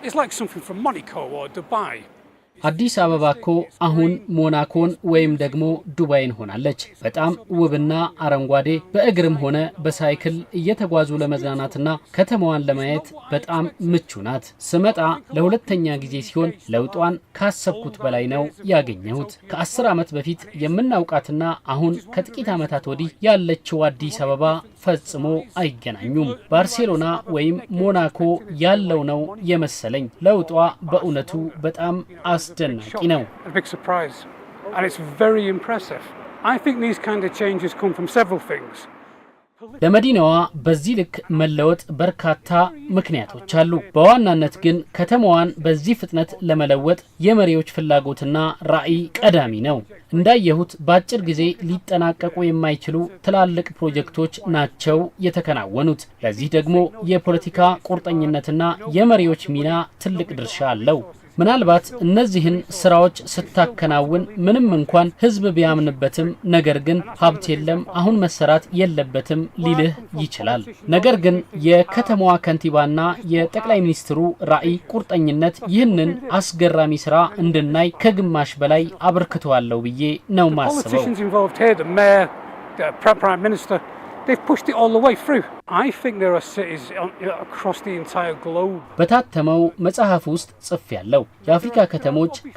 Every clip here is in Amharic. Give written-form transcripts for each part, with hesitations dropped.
It's like something from Monaco or Dubai. አዲስ አበባ እኮ አሁን ሞናኮን ወይም ደግሞ ዱባይን ሆናለች። በጣም ውብና አረንጓዴ በእግርም ሆነ በሳይክል እየተጓዙ ለመዝናናትና ከተማዋን ለማየት በጣም ምቹ ናት። ስመጣ ለሁለተኛ ጊዜ ሲሆን ለውጧን ካሰብኩት በላይ ነው ያገኘሁት። ከ10 ዓመት በፊት የምናውቃትና አሁን ከጥቂት ዓመታት ወዲህ ያለችው አዲስ አበባ ፈጽሞ አይገናኙም። ባርሴሎና ወይም ሞናኮ ያለው ነው የመሰለኝ። ለውጧ በእውነቱ በጣም አስደናቂ ነው። A big surprise and it's very impressive. I think these kind of changes come from several things. ለመዲናዋ በዚህ ልክ መለወጥ በርካታ ምክንያቶች አሉ። በዋናነት ግን ከተማዋን በዚህ ፍጥነት ለመለወጥ የመሪዎች ፍላጎትና ራዕይ ቀዳሚ ነው። እንዳየሁት በአጭር ጊዜ ሊጠናቀቁ የማይችሉ ትላልቅ ፕሮጀክቶች ናቸው የተከናወኑት። ለዚህ ደግሞ የፖለቲካ ቁርጠኝነትና የመሪዎች ሚና ትልቅ ድርሻ አለው። ምናልባት እነዚህን ስራዎች ስታከናውን ምንም እንኳን ህዝብ ቢያምንበትም ነገር ግን ሀብት የለም አሁን መሰራት የለበትም ሊልህ ይችላል። ነገር ግን የከተማዋ ከንቲባና የጠቅላይ ሚኒስትሩ ራዕይ ቁርጠኝነት ይህንን አስገራሚ ስራ እንድናይ ከግማሽ በላይ አበርክተዋል ብዬ ነው ማስበው። They've pushed it all the way through. I think there are cities across the entire globe. በታተመው መጽሐፍ ውስጥ ጽፌያለሁ። የአፍሪካ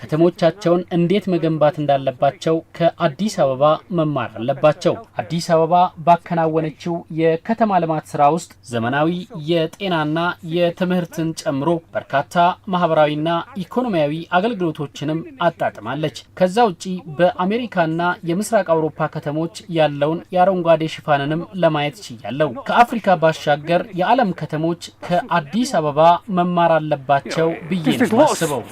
ከተሞቻቸውን እንዴት መገንባት እንዳለባቸው ከአዲስ አበባ መማር አለባቸው። አዲስ አበባ ባከናወነችው የከተማ ልማት ስራ ውስጥ ዘመናዊ የጤናና የትምህርትን ጨምሮ በርካታ ማህበራዊና ኢኮኖሚያዊ አገልግሎቶችንም አጣጥማለች። ከዛ ውጪ በአሜሪካና የምስራቅ አውሮፓ ከተሞች ያለውን የአረንጓዴ ሽፋንንም ለማየት ችያለሁ። ከአፍሪካ ባሻገር የዓለም ከተሞች ከአዲስ አበባ መማር አለባቸው ብዬ ነው ማስበው።